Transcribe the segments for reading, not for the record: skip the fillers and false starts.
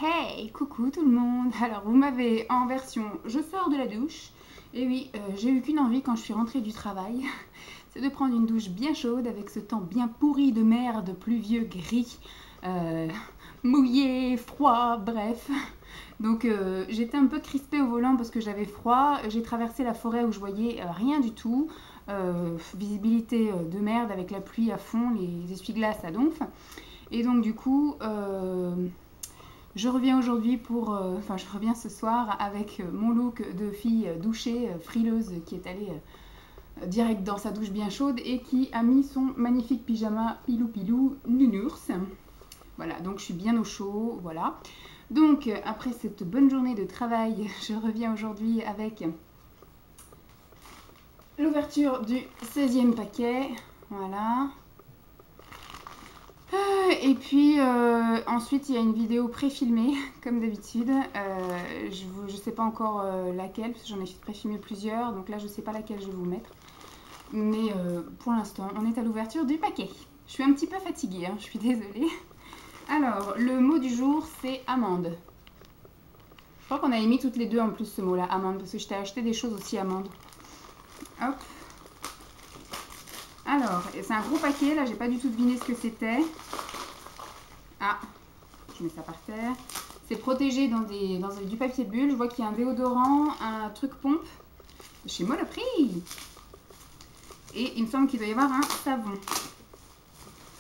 Hey, coucou tout le monde. Alors vous m'avez en version je sors de la douche. Et oui, j'ai eu qu'une envie quand je suis rentrée du travail, c'est de prendre une douche bien chaude avec ce temps bien pourri de merde, pluvieux, gris, mouillé, froid, bref. Donc j'étais un peu crispée au volant parce que j'avais froid. J'ai traversé la forêt où je voyais rien du tout. Visibilité de merde avec la pluie à fond, les essuie-glaces à donf. Et donc du coup, je reviens aujourd'hui je reviens ce soir avec mon look de fille douchée, frileuse, qui est allée direct dans sa douche bien chaude et qui a mis son magnifique pyjama pilou pilou nounours. Voilà, donc je suis bien au chaud, voilà. Donc après cette bonne journée de travail, je reviens aujourd'hui avec l'ouverture du 16e paquet, voilà. Et puis ensuite il y a une vidéo pré-filmée comme d'habitude. Je sais pas encore laquelle parce que j'en ai pré-filmé plusieurs, donc là je sais pas laquelle je vais vous mettre. Mais pour l'instant on est à l'ouverture du paquet. Je suis un petit peu fatiguée, hein, je suis désolée. Alors le mot du jour c'est amande. Je crois qu'on avait mis toutes les deux en plus ce mot là, amande, parce que je t'ai acheté des choses aussi amande. Hop. Alors, c'est un gros paquet, là j'ai pas du tout deviné ce que c'était. Ah, je mets ça par terre. C'est protégé dans du papier bulle. Je vois qu'il y a un déodorant, un truc pompe chez Monoprix. Et il me semble qu'il doit y avoir un savon.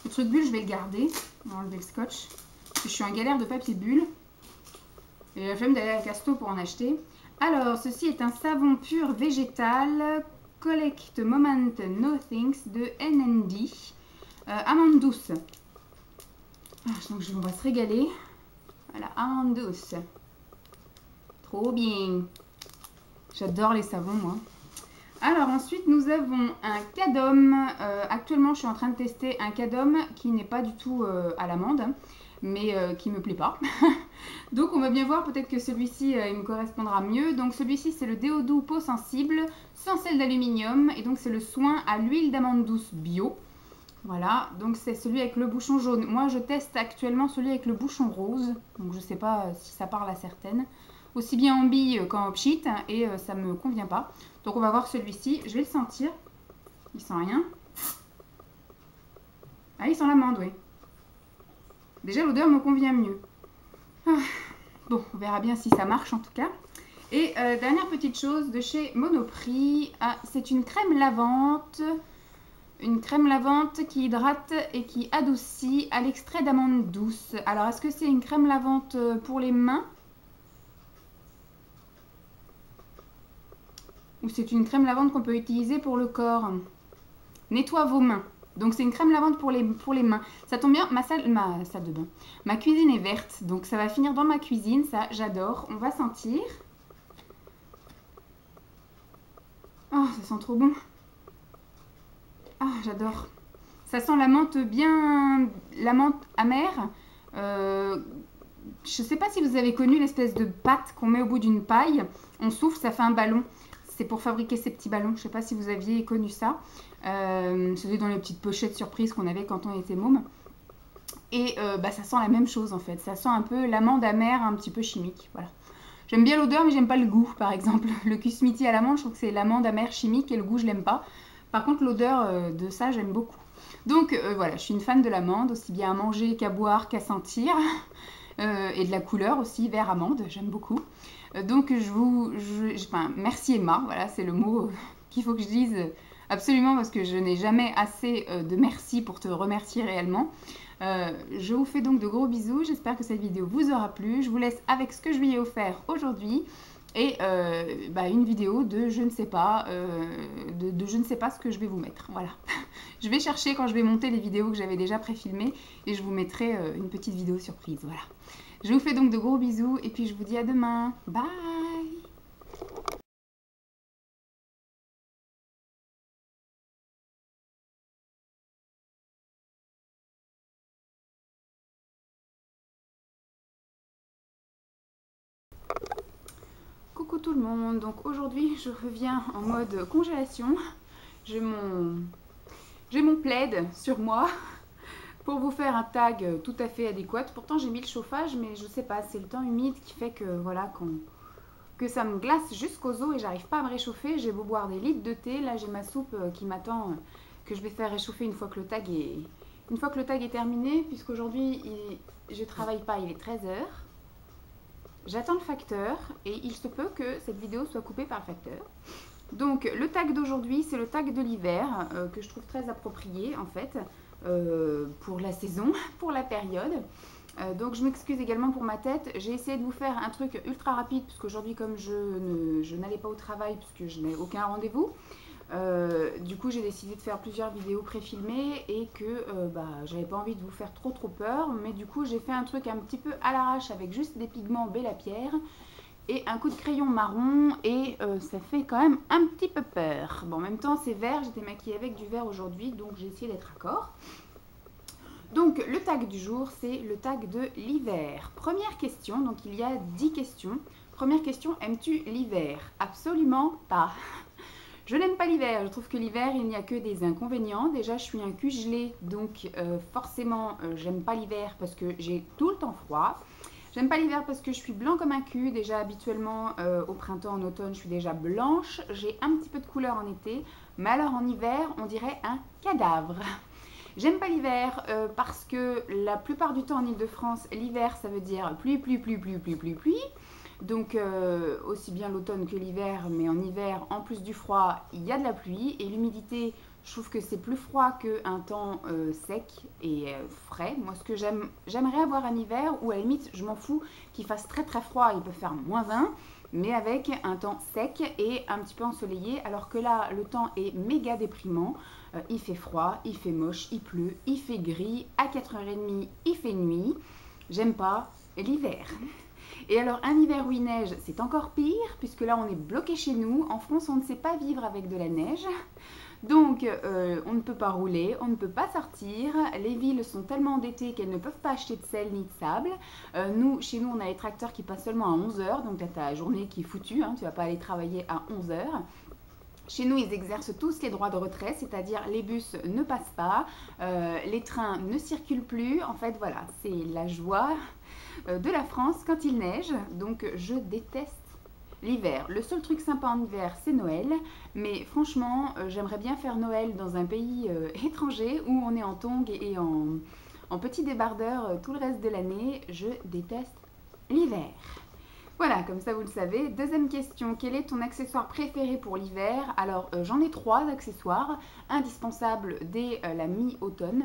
Le truc bulle, je vais le garder. On va enlever le scotch. Je suis en galère de papier bulle. Et la flemme d'aller à la Casto pour en acheter. Alors, ceci est un savon pur végétal. Collect Moment Nothings de NND. Amande douce. Donc on va se régaler. Voilà, amande douce. Trop bien. J'adore les savons, moi. Alors ensuite, nous avons un Cadom. Actuellement, je suis en train de tester un Cadom qui n'est pas du tout à l'amande, mais qui me plaît pas. Donc on va bien voir, peut-être que celui-ci, il me correspondra mieux. Donc celui-ci, c'est le Déo Doux peau sensible, sans sel d'aluminium. Et donc c'est le soin à l'huile d'amande douce bio. Voilà, donc c'est celui avec le bouchon jaune. Moi, je teste actuellement celui avec le bouchon rose. Donc je sais pas si ça parle à certaines. Aussi bien en bille qu'en pchit, et ça me convient pas. Donc on va voir celui-ci. Je vais le sentir. Il sent rien. Ah, il sent l'amande, oui. Déjà, l'odeur me convient mieux. Ah, bon, on verra bien si ça marche en tout cas. Et dernière petite chose de chez Monoprix. Ah, c'est une crème lavante. Une crème lavante qui hydrate et qui adoucit à l'extrait d'amande douce. Alors, est-ce que c'est une crème lavante pour les mains? Ou c'est une crème lavante qu'on peut utiliser pour le corps? Nettoie vos mains. Donc, c'est une crème lavante pour les mains. Ça tombe bien, ma salle de bain. Ma cuisine est verte, donc ça va finir dans ma cuisine. Ça, j'adore. On va sentir. Oh, ça sent trop bon. Ah, j'adore. Ça sent la menthe la menthe amère. Je ne sais pas si vous avez connu l'espèce de pâte qu'on met au bout d'une paille. On souffle, ça fait un ballon. C'est pour fabriquer ces petits ballons. Je ne sais pas si vous aviez connu ça. C'était dans les petites pochettes surprises qu'on avait quand on était môme. Et ça sent la même chose en fait. Ça sent un peu l'amande amère, un petit peu chimique. Voilà. J'aime bien l'odeur, mais j'aime pas le goût, par exemple. Le Kusmiti à l'amande, je trouve que c'est l'amande amère chimique et le goût, je l'aime pas. Par contre, l'odeur de ça, j'aime beaucoup. Donc voilà, je suis une fan de l'amande, aussi bien à manger qu'à boire, qu'à sentir. Et de la couleur aussi, vert amande, j'aime beaucoup. Donc merci Emma, voilà, c'est le mot qu'il faut que je dise absolument parce que je n'ai jamais assez de merci pour te remercier réellement. Je vous fais donc de gros bisous, j'espère que cette vidéo vous aura plu. Je vous laisse avec ce que je lui ai offert aujourd'hui. Et une vidéo de je ne sais pas, je ne sais pas ce que je vais vous mettre. Voilà. Je vais chercher quand je vais monter les vidéos que j'avais déjà préfilmées et je vous mettrai une petite vidéo surprise. Voilà. Je vous fais donc de gros bisous et puis je vous dis à demain. Bye! Coucou tout le monde, donc aujourd'hui je reviens en mode congélation. J'ai mon plaid sur moi. pour vous faire un tag tout à fait adéquat. Pourtant j'ai mis le chauffage, mais je sais pas, c'est le temps humide qui fait que voilà que ça me glace jusqu'aux os et j'arrive pas à me réchauffer. J'ai beau boire des litres de thé, là j'ai ma soupe qui m'attend, que je vais faire réchauffer une fois que le tag est terminé, puisqu'aujourd'hui je travaille pas, il est 13 h. J'attends le facteur et il se peut que cette vidéo soit coupée par le facteur. Donc le tag d'aujourd'hui, c'est le tag de l'hiver que je trouve très approprié en fait pour la saison, pour la période. Donc je m'excuse également pour ma tête. J'ai essayé de vous faire un truc ultra rapide puisqu'aujourd'hui comme je n'allais pas au travail puisque je n'ai aucun rendez-vous. Du coup j'ai décidé de faire plusieurs vidéos pré-filmées et que j'avais pas envie de vous faire trop peur, mais du coup j'ai fait un truc un petit peu à l'arrache avec juste des pigments Bella Pierre et un coup de crayon marron et ça fait quand même un petit peu peur. Bon, en même temps c'est vert, j'étais maquillée avec du vert aujourd'hui, donc j'ai essayé d'être raccord. Donc le tag du jour, c'est le tag de l'hiver. Première question, donc il y a 10 questions. Première question, aimes-tu l'hiver? Absolument pas. Je n'aime pas l'hiver, je trouve que l'hiver, il n'y a que des inconvénients. Déjà, je suis un cul gelé, donc forcément, j'aime pas l'hiver parce que j'ai tout le temps froid. J'aime pas l'hiver parce que je suis blanc comme un cul. Déjà, habituellement, au printemps, en automne, je suis déjà blanche. J'ai un petit peu de couleur en été, mais alors en hiver, on dirait un cadavre. J'aime pas l'hiver parce que la plupart du temps en Ile-de-France, l'hiver, ça veut dire pluie, pluie, pluie, pluie, pluie, pluie, pluie. Donc aussi bien l'automne que l'hiver, mais en hiver, en plus du froid, il y a de la pluie et l'humidité, je trouve que c'est plus froid qu'un temps sec et frais. Moi, ce que j'aimerais avoir un hiver où à la limite, je m'en fous qu'il fasse très très froid, il peut faire -20, mais avec un temps sec et un petit peu ensoleillé, alors que là, le temps est méga déprimant. Il fait froid, il fait moche, il pleut, il fait gris, à 4h30, il fait nuit. J'aime pas l'hiver. Et alors un hiver où il neige, c'est encore pire, puisque là on est bloqué chez nous. En France, on ne sait pas vivre avec de la neige. Donc on ne peut pas rouler, on ne peut pas sortir. Les villes sont tellement endettées qu'elles ne peuvent pas acheter de sel ni de sable. Chez nous, on a les tracteurs qui passent seulement à 11 h, donc là tu as la journée qui est foutue, hein, tu ne vas pas aller travailler à 11 h. Chez nous, ils exercent tous les droits de retrait, c'est-à-dire les bus ne passent pas, les trains ne circulent plus. En fait, voilà, c'est la joie de la France quand il neige. Donc, je déteste l'hiver. Le seul truc sympa en hiver, c'est Noël. Mais franchement, j'aimerais bien faire Noël dans un pays étranger où on est en tongs et en petit débardeur tout le reste de l'année. Je déteste l'hiver. Voilà, comme ça vous le savez. Deuxième question, quel est ton accessoire préféré pour l'hiver? Alors j'en ai 3 accessoires indispensables dès la mi-automne.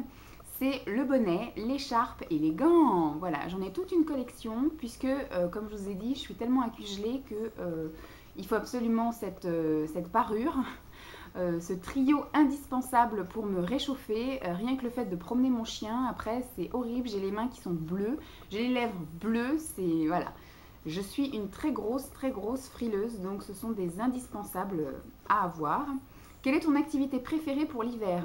C'est le bonnet, l'écharpe et les gants. Voilà, j'en ai toute une collection puisque, comme je vous ai dit, je suis tellement acculée que il faut absolument cette parure. Ce trio indispensable pour me réchauffer. Rien que le fait de promener mon chien, après c'est horrible, j'ai les mains qui sont bleues, j'ai les lèvres bleues, c'est voilà. Je suis une très grosse frileuse, donc ce sont des indispensables à avoir. Quelle est ton activité préférée pour l'hiver?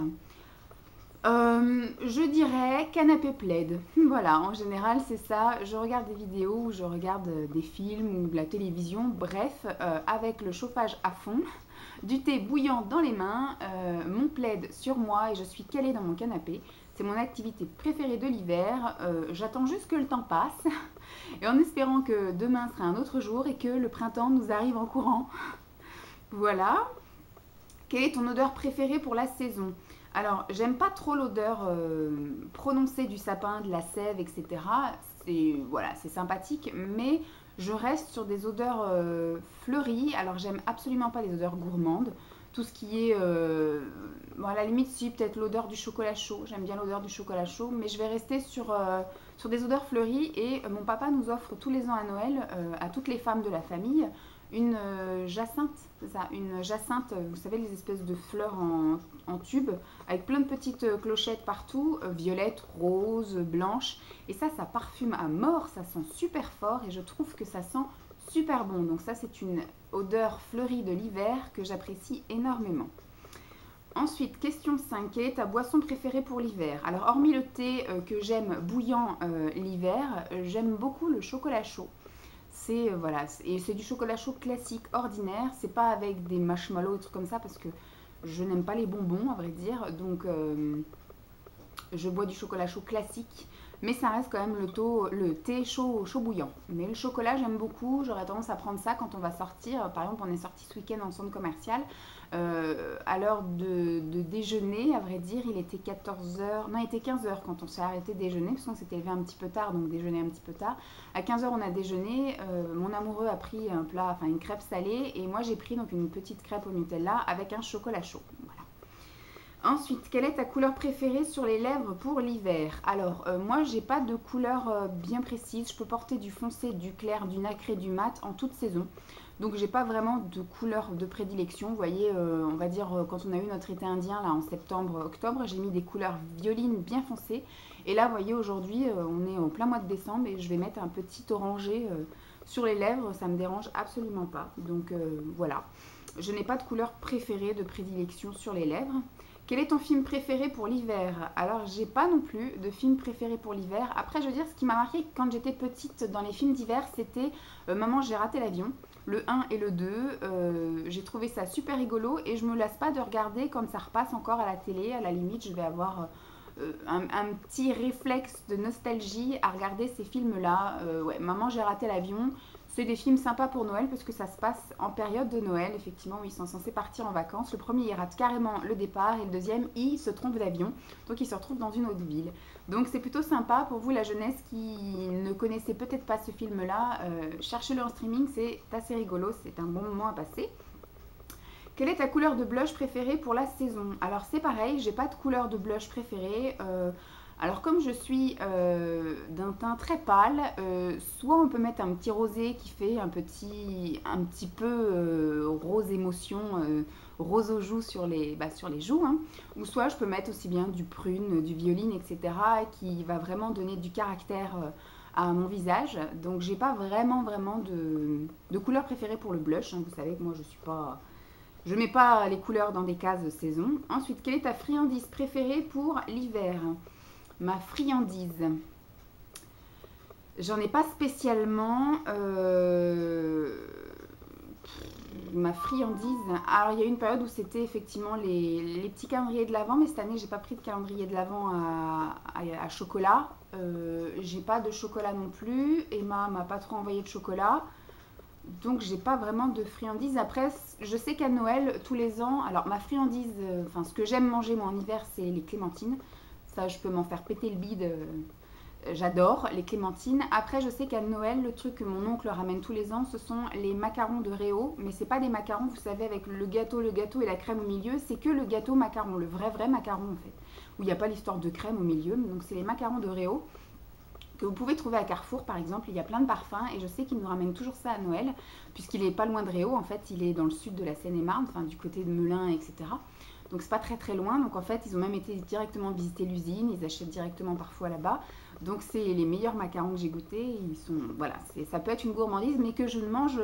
Je dirais canapé plaid. Voilà, en général c'est ça. Je regarde des vidéos, je regarde des films ou de la télévision, bref, avec le chauffage à fond, du thé bouillant dans les mains, mon plaid sur moi et je suis calée dans mon canapé. C'est mon activité préférée de l'hiver. J'attends juste que le temps passe et en espérant que demain sera un autre jour et que le printemps nous arrive en courant. Voilà. Quelle est ton odeur préférée pour la saison? Alors, j'aime pas trop l'odeur prononcée du sapin, de la sève, etc. Voilà, c'est sympathique, mais je reste sur des odeurs fleuries. Alors, j'aime absolument pas les odeurs gourmandes. Tout ce qui est, bon, à la limite, si, peut-être l'odeur du chocolat chaud. J'aime bien l'odeur du chocolat chaud, mais je vais rester sur des odeurs fleuries. Et mon papa nous offre tous les ans à Noël, à toutes les femmes de la famille, une jacinthe, c'est ça, une jacinthe, vous savez, les espèces de fleurs en tube, avec plein de petites clochettes partout, violettes, roses, blanches. Et ça parfume à mort, ça sent super fort et je trouve que ça sent super bon. Donc ça, c'est une odeur fleurie de l'hiver que j'apprécie énormément. Ensuite, question 5, quelle est ta boisson préférée pour l'hiver? Alors, hormis le thé que j'aime bouillant l'hiver, j'aime beaucoup le chocolat chaud. C'est voilà, et c'est du chocolat chaud classique, ordinaire. C'est pas avec des marshmallows, des trucs comme ça, parce que je n'aime pas les bonbons, à vrai dire. Donc Je bois du chocolat chaud classique, mais ça reste quand même le thé chaud bouillant. Mais le chocolat, j'aime beaucoup. J'aurais tendance à prendre ça quand on va sortir. Par exemple, on est sorti ce week-end en centre commercial. À l'heure de déjeuner, à vrai dire, il était 14 heures. Non, il était 15 heures quand on s'est arrêté de déjeuner, parce qu'on s'était levé un petit peu tard, donc déjeuner un petit peu tard. À 15 heures, on a déjeuné. Mon amoureux a pris un plat, enfin une crêpe salée, et moi j'ai pris donc une petite crêpe au Nutella avec un chocolat chaud. Voilà. Ensuite, quelle est ta couleur préférée sur les lèvres pour l'hiver? Alors, moi, j'ai pas de couleur bien précise. Je peux porter du foncé, du clair, du nacré, du mat en toute saison. Donc, j'ai pas vraiment de couleur de prédilection. Vous voyez, on va dire, quand on a eu notre été indien, là, en septembre-octobre, j'ai mis des couleurs violines bien foncées. Et là, vous voyez, aujourd'hui, on est au plein mois de décembre et je vais mettre un petit orangé sur les lèvres. Ça me dérange absolument pas. Donc, voilà. Je n'ai pas de couleur préférée, de prédilection sur les lèvres. Quel est ton film préféré pour l'hiver? Alors, j'ai pas non plus de film préféré pour l'hiver. Après, je veux dire, ce qui m'a marqué quand j'étais petite dans les films d'hiver, c'était Maman, j'ai raté l'avion. Le 1 et le 2. J'ai trouvé ça super rigolo et je me lasse pas de regarder quand ça repasse encore à la télé. À la limite, je vais avoir un petit réflexe de nostalgie à regarder ces films-là. Ouais, Maman, j'ai raté l'avion. C'est des films sympas pour Noël parce que ça se passe en période de Noël, effectivement, où ils sont censés partir en vacances. Le premier, il rate carrément le départ et le deuxième, il se trompe d'avion. Donc, il se retrouve dans une autre ville. Donc, c'est plutôt sympa pour vous, la jeunesse qui ne connaissait peut-être pas ce film-là. Cherchez-le en streaming, c'est assez rigolo, c'est un bon moment à passer. Quelle est ta couleur de blush préférée pour la saison? Alors, c'est pareil, j'ai pas de couleur de blush préférée. Alors comme je suis d'un teint très pâle, soit on peut mettre un petit rosé qui fait un petit peu rose émotion, rose aux joues sur les joues, hein, ou soit je peux mettre aussi bien du prune, du violine, etc. qui va vraiment donner du caractère à mon visage. Donc j'ai pas vraiment de couleur préférée pour le blush, hein. Vous savez que moi je mets pas les couleurs dans des cases saison. Ensuite, quelle est ta friandise préférée pour l'hiver? Ma friandise, j'en ai pas spécialement. Ma friandise, alors il y a eu une période où c'était effectivement les petits calendriers de l'Avent, mais cette année j'ai pas pris de calendrier de l'Avent à chocolat. J'ai pas de chocolat non plus. Emma m'a pas trop envoyé de chocolat. Donc j'ai pas vraiment de friandise. Après, je sais qu'à Noël, tous les ans, alors ma friandise, enfin ce que j'aime manger moi en hiver, c'est les clémentines. Ça, je peux m'en faire péter le bide. J'adore les clémentines. Après, je sais qu'à Noël, le truc que mon oncle ramène tous les ans, ce sont les macarons de Réau. Mais c'est pas des macarons, vous savez, avec le gâteau et la crème au milieu. C'est que le gâteau macaron, le vrai macaron en fait. Où il n'y a pas l'histoire de crème au milieu. Donc c'est les macarons de Réau que vous pouvez trouver à Carrefour par exemple. Il y a plein de parfums et je sais qu'ils nous ramènent toujours ça à Noël. Puisqu'il est pas loin de Réau, en fait. Il est dans le sud de la Seine-et-Marne, enfin du côté de Melun, etc. Donc c'est pas très loin, donc en fait ils ont même été directement visiter l'usine, ils achètent directement parfois là-bas. Donc c'est les meilleurs macarons que j'ai goûtés, voilà, ça peut être une gourmandise mais que je ne mange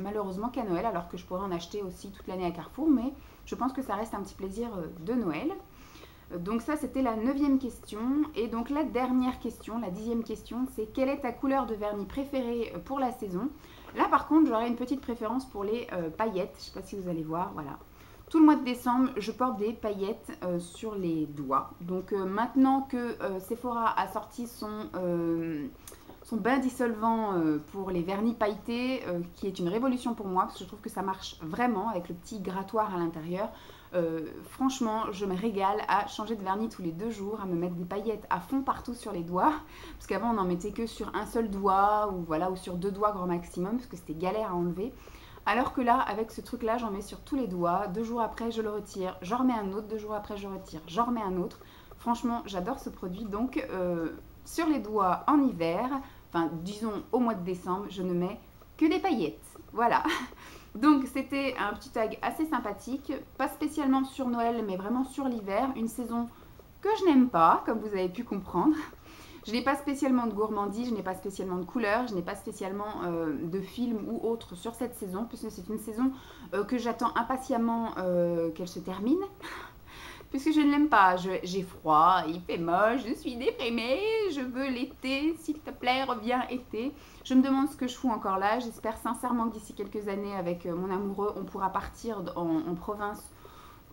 malheureusement qu'à Noël, alors que je pourrais en acheter aussi toute l'année à Carrefour, mais je pense que ça reste un petit plaisir de Noël. Donc ça c'était la 9e question, et donc la dernière question, la 10e question, c'est quelle est ta couleur de vernis préférée pour la saison? Là par contre j'aurais une petite préférence pour les paillettes, je ne sais pas si vous allez voir, voilà. Tout le mois de décembre, je porte des paillettes sur les doigts. Donc maintenant que Sephora a sorti son bain dissolvant pour les vernis pailletés, qui est une révolution pour moi, parce que je trouve que ça marche vraiment avec le petit grattoir à l'intérieur. Franchement, je me régale à changer de vernis tous les 2 jours, à me mettre des paillettes à fond partout sur les doigts. Parce qu'avant, on n'en mettait que sur un seul doigt, ou sur 2 doigts grand maximum, parce que c'était galère à enlever. Alors que là, avec ce truc-là, j'en mets sur tous les doigts. 2 jours après, je le retire. J'en remets un autre. 2 jours après, je retire. J'en remets un autre. Franchement, j'adore ce produit. Donc, sur les doigts en hiver, enfin, disons au mois de décembre, je ne mets que des paillettes. Voilà. Donc, c'était un petit tag assez sympathique. Pas spécialement sur Noël, mais vraiment sur l'hiver. Une saison que je n'aime pas, comme vous avez pu comprendre. Je n'ai pas spécialement de gourmandise, je n'ai pas spécialement de couleurs, je n'ai pas spécialement de film ou autre sur cette saison, puisque c'est une saison que j'attends impatiemment qu'elle se termine, puisque je ne l'aime pas. J'ai froid, il fait moche, je suis déprimée, je veux l'été, s'il te plaît, reviens été. Je me demande ce que je fous encore là, j'espère sincèrement que d'ici quelques années avec mon amoureux, on pourra partir en province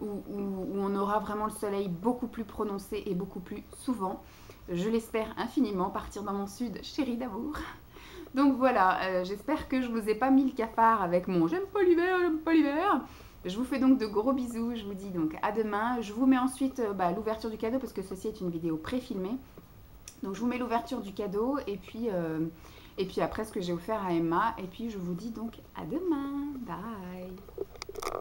où on aura vraiment le soleil beaucoup plus prononcé et beaucoup plus souvent. Je l'espère infiniment, partir dans mon sud chéri d'amour. Donc voilà, j'espère que je vous ai pas mis le cafard avec mon j'aime pas l'hiver, j'aime pas l'hiver. Je vous fais donc de gros bisous, je vous dis donc à demain. Je vous mets ensuite l'ouverture du cadeau parce que ceci est une vidéo pré-filmée. Donc je vous mets l'ouverture du cadeau et puis après ce que j'ai offert à Emma. Et puis je vous dis donc à demain. Bye.